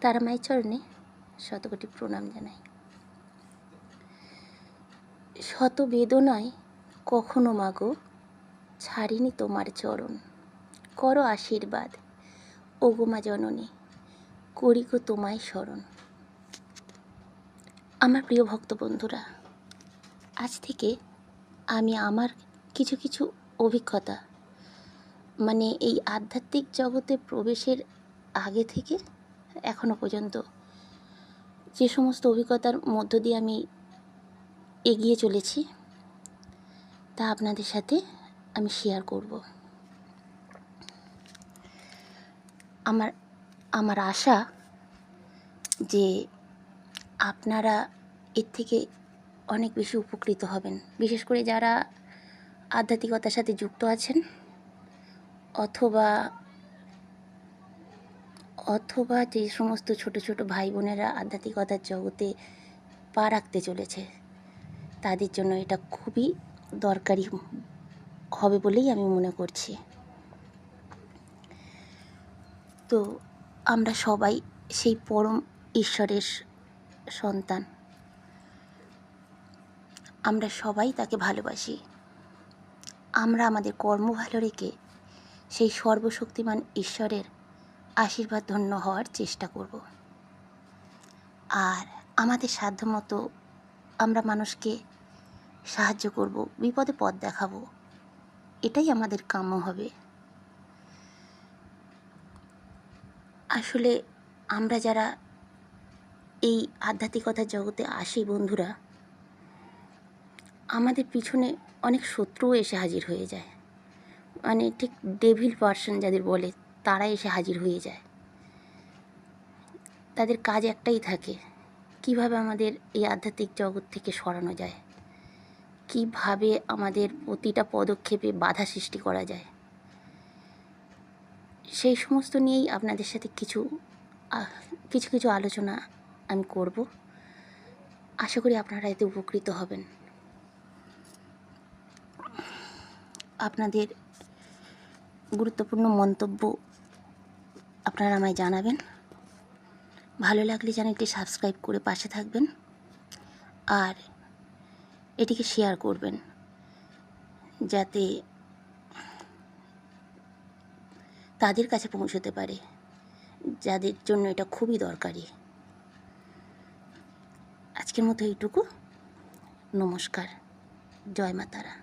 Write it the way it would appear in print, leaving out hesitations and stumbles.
তারা মায়ের চরণে শতকোটি প্রণাম জানাই। শত বেদনায় কখনো মাগো ছাড়িনি তোমার চরণ, করো আশীর্বাদ ওগো মা জননী, করি গো তোমায় স্মরণ। আমার প্রিয় ভক্ত বন্ধুরা, আজ থেকে আমি আমার কিছু কিছু অভিজ্ঞতা, মানে এই আধ্যাত্মিক জগতে প্রবেশের আগে থেকে এখনো পর্যন্ত যে সমস্ত অভিজ্ঞতার মধ্য দিয়ে আমি এগিয়ে চলেছি, তা আপনাদের সাথে আমি শেয়ার করব। আমার আশা যে আপনারা এর থেকে অনেক বেশি উপকৃত হবেন, বিশেষ করে যারা আধ্যাত্মিকতার সাথে যুক্ত আছেন অথবা যে সমস্ত ছোট ছোট ভাই বোনেরা আধ্যাত্মিকতার জগতে পা রাখতে চলেছে, তাদের জন্য এটা খুবই দরকারি হবে বলেই আমি মনে করছি। তো আমরা সবাই সেই পরম ঈশ্বরের সন্তান, আমরা সবাই তাকে ভালোবাসি। আমরা আমাদের কর্ম ভালো রেখে সেই সর্বশক্তিমান ঈশ্বরের আশীর্বাদ ধন্য হওয়ার চেষ্টা করব। আর আমাদের সাধ্যমতো আমরা মানুষকে সাহায্য করব, বিপদে পথ দেখাবো, এটাই আমাদের কাম্য হবে। আসলে আমরা যারা এই আধ্যাত্মিকতার জগতে আসি বন্ধুরা, আমাদের পিছনে অনেক শত্রুও এসে হাজির হয়ে যায়, মানে ঠিক ডেভিল পার্সন যাদের বলে, তারা এসে হাজির হয়ে যায়। তাদের কাজ একটাই থাকে, কিভাবে আমাদের এই আধ্যাত্মিক জগৎ থেকে সরানো যায়, কিভাবে আমাদের প্রতিটা পদক্ষেপে বাধা সৃষ্টি করা যায়, সেই সমস্ত নিয়েই আপনাদের সাথে কিছু কিছু আলোচনা আমি করব। আশা করি আপনারা এতে উপকৃত হবেন। আপনাদের গুরুত্বপূর্ণ মন্তব্য আপনারা আমায় জানাবেন। ভালো লাগলে চ্যানেলটি সাবস্ক্রাইব করে পাশে থাকবেন, আর এটিকে শেয়ার করবেন যাতে তাদের কাছে পৌঁছতে পারে যাদের জন্য এটা খুবই দরকারি। আজকের মতো এইটুকু। নমস্কার। জয় মা তারা।